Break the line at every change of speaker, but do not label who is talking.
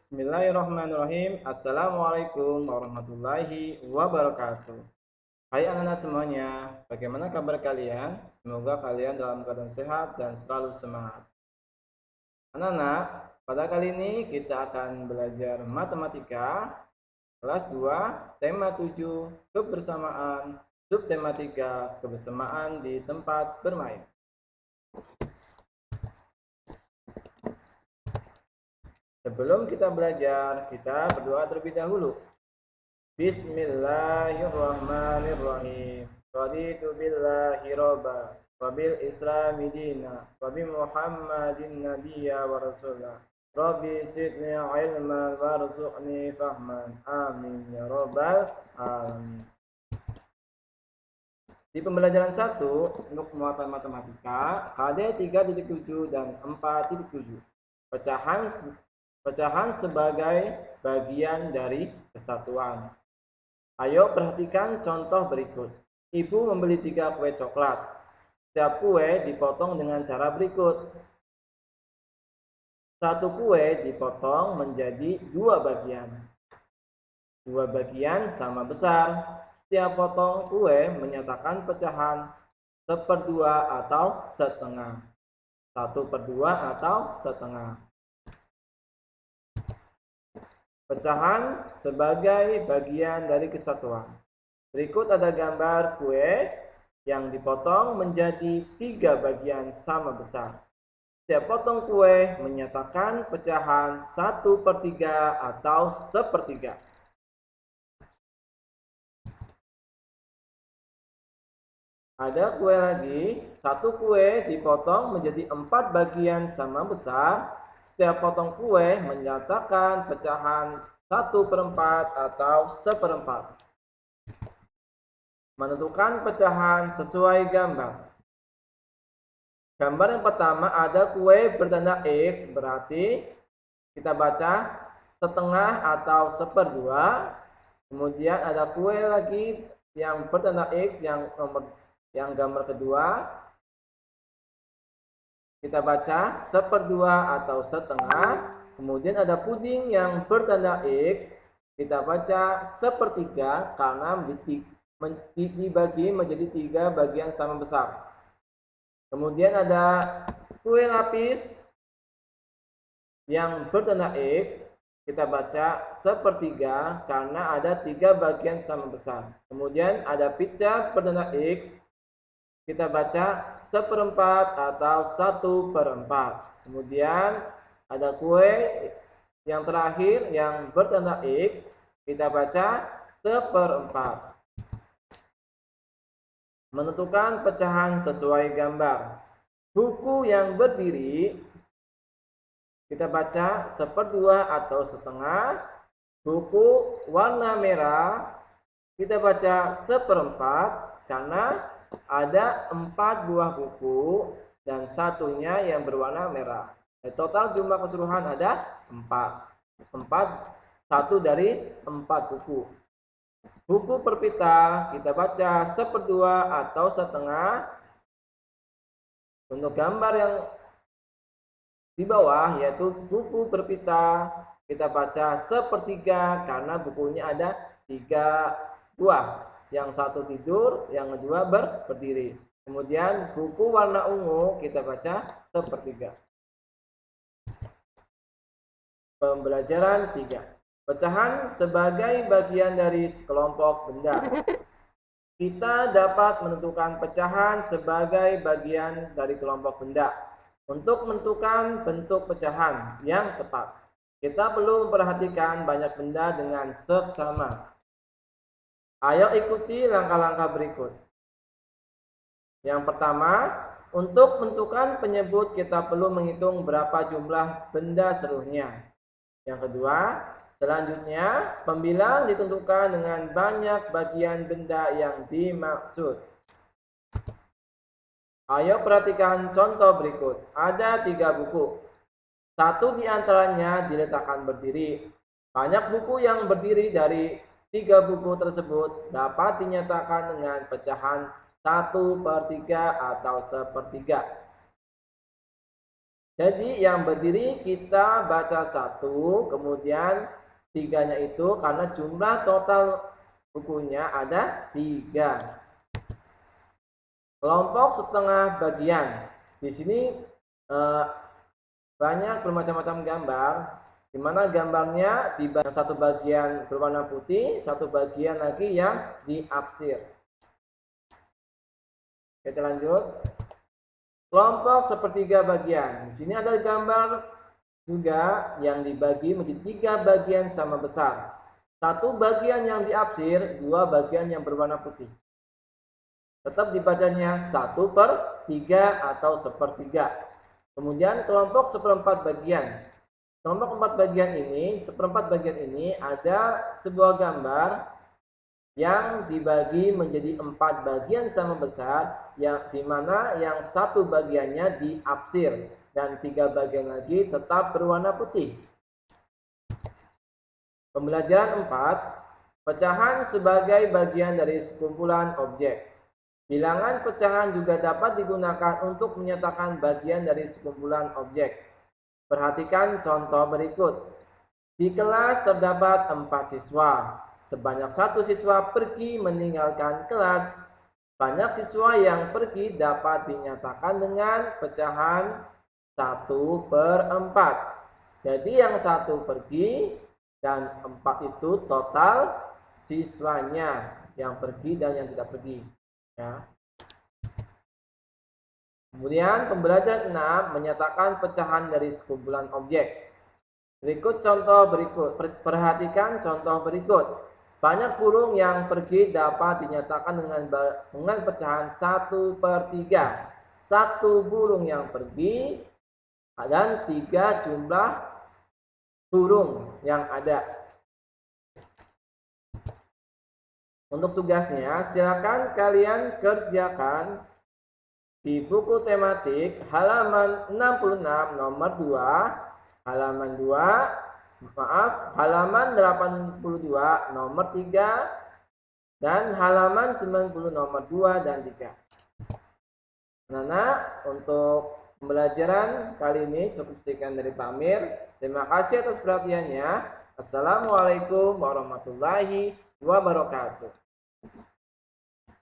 Bismillahirrahmanirrahim. Assalamualaikum warahmatullahi wabarakatuh. Hai anak-anak semuanya, bagaimana kabar kalian? Semoga kalian dalam keadaan sehat dan selalu semangat. Anak-anak, pada kali ini kita akan belajar matematika kelas 2, tema 7, kebersamaan, subtema 3, kebersamaan di tempat bermain. Sebelum kita belajar, kita berdoa terlebih dahulu. Bismillahirrahmanirrahim. Raditu billahi robba wa bil islami dina wa bi Muhammadin nabiyya wa rasulah. Rabbi zidni ilman warzuqni fahman. Amin ya rabbal alamin. Di pembelajaran 1 untuk muatan matematika HD 3.7 dan 4.7. Pecahan sebagai bagian dari kesatuan. Ayo perhatikan contoh berikut. Ibu membeli 3 kue coklat. Setiap kue dipotong dengan cara berikut. Satu kue dipotong menjadi 2 bagian. 2 bagian sama besar. Setiap potong kue menyatakan pecahan 1/2 atau setengah. 1/2 atau setengah. Pecahan sebagai bagian dari kesatuan. Berikut ada gambar kue yang dipotong menjadi 3 bagian sama besar. Setiap potong kue menyatakan pecahan 1/3 atau 1/3. Ada kue lagi, satu kue dipotong menjadi 4 bagian sama besar. Setiap potong kue menyatakan pecahan 1/4 atau 1/4. Menentukan pecahan sesuai gambar. Gambar yang pertama ada kue bertanda X, berarti kita baca setengah atau 1/2. Kemudian ada kue lagi yang bertanda X yang gambar kedua. Kita baca 1/2 atau setengah. Kemudian ada puding yang bertanda X. Kita baca 1/3 karena dibagi menjadi 3 bagian sama besar. Kemudian ada kue lapis yang bertanda X. Kita baca 1/3 karena ada 3 bagian sama besar. Kemudian ada pizza bertanda X. Kita baca 1/4 atau 1/4. Kemudian ada kue yang terakhir yang bertanda X. Kita baca 1/4. Menentukan pecahan sesuai gambar. Buku yang berdiri kita baca 1/2 atau setengah. Buku warna merah kita baca 1/4 karena ada 4 buah buku dan satunya yang berwarna merah. Total jumlah keseluruhan ada 4. 1 dari 4 buku. Buku per pita kita baca 1/2 atau setengah. Untuk gambar yang di bawah yaitu buku per pita kita baca 1/3 karena bukunya ada 3 buah. Yang satu tidur, yang kedua berdiri. Kemudian buku warna ungu kita baca 1/3. Pembelajaran 3. Pecahan sebagai bagian dari sekelompok benda. Kita dapat menentukan pecahan sebagai bagian dari kelompok benda. Untuk menentukan bentuk pecahan yang tepat, kita perlu memperhatikan banyak benda dengan seksama. Ayo ikuti langkah-langkah berikut. Yang pertama, untuk menentukan penyebut kita perlu menghitung berapa jumlah benda seluruhnya. Yang kedua, selanjutnya pembilang ditentukan dengan banyak bagian benda yang dimaksud. Ayo perhatikan contoh berikut. Ada 3 buku. Satu di antaranya diletakkan berdiri. Banyak buku yang berdiri dari 3 buku tersebut dapat dinyatakan dengan pecahan 1/3 atau 1/3. Jadi yang berdiri kita baca 1, kemudian 3-nya itu karena jumlah total bukunya ada 3. Kelompok setengah bagian. Di sini banyak bermacam-macam gambar, di mana gambarnya di satu bagian berwarna putih, satu bagian lagi yang diapsir. Kita lanjut. Kelompok sepertiga bagian. Di sini ada gambar juga yang dibagi menjadi 3 bagian sama besar. 1 bagian yang diapsir, 2 bagian yang berwarna putih. Tetap dibacanya 1/3 atau 1/4. Kemudian kelompok seperempat bagian. Kelompok 4 bagian ini, seperempat bagian ini ada sebuah gambar yang dibagi menjadi 4 bagian sama besar, yang dimana yang 1 bagiannya diapsir dan 3 bagian lagi tetap berwarna putih. Pembelajaran 4, pecahan sebagai bagian dari sekumpulan objek. Bilangan pecahan juga dapat digunakan untuk menyatakan bagian dari sekumpulan objek. Perhatikan contoh berikut. Di kelas terdapat 4 siswa. Sebanyak 1 siswa pergi meninggalkan kelas. Banyak siswa yang pergi dapat dinyatakan dengan pecahan 1/4. Jadi yang 1 pergi dan 4 itu total siswanya yang pergi dan yang tidak pergi. Ya. Kemudian pembelajaran 6 menyatakan pecahan dari sekumpulan objek. Berikut contoh berikut. Perhatikan contoh berikut. Banyak burung yang pergi dapat dinyatakan dengan pecahan 1/3. 1 burung yang pergi dan 3 jumlah burung yang ada. Untuk tugasnya, silakan kalian kerjakan di buku tematik halaman 66 nomor 2, halaman 2, halaman 82 nomor 3, dan halaman 90 nomor 2 dan 3. Anak-anak, untuk pembelajaran kali ini cukup sekian dari Pak Amir. Terima kasih atas perhatiannya. Assalamualaikum warahmatullahi wabarakatuh.